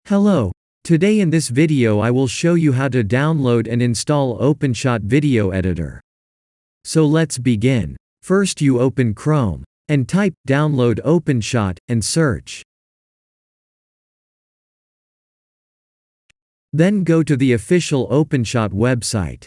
Hello. Today in this video I will show you how to download and install Openshot video editor. So let's begin. First you open Chrome and type download Openshot and search. Then go to the official Openshot website.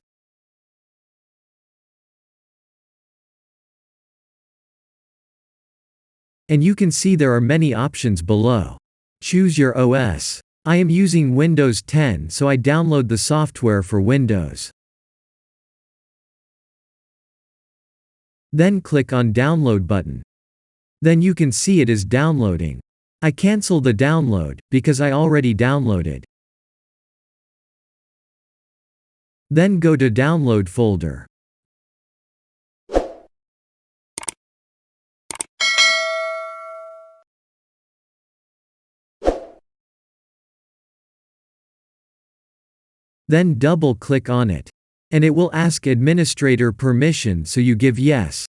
And you can see there are many options below. Choose your OS. I am using Windows 10, so I download the software for Windows. Then click on Download button. Then you can see it is downloading. I cancel the download because I already downloaded. Then go to Download folder. Then double-click on it. And it will ask administrator permission, so you give yes.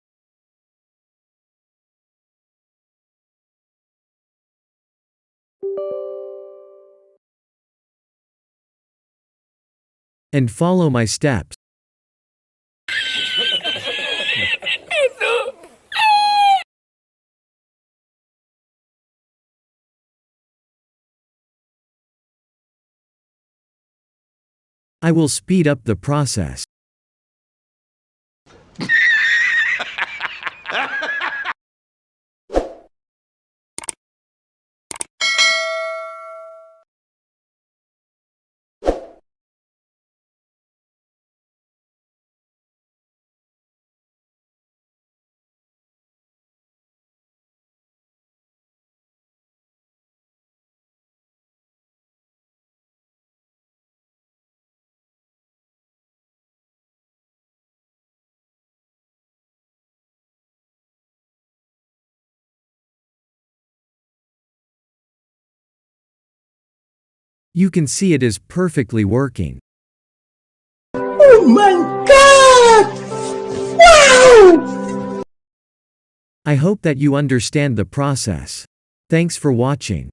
And follow my steps. I will speed up the process. You can see it is perfectly working. Oh my God! Wow! I hope that you understand the process. Thanks for watching.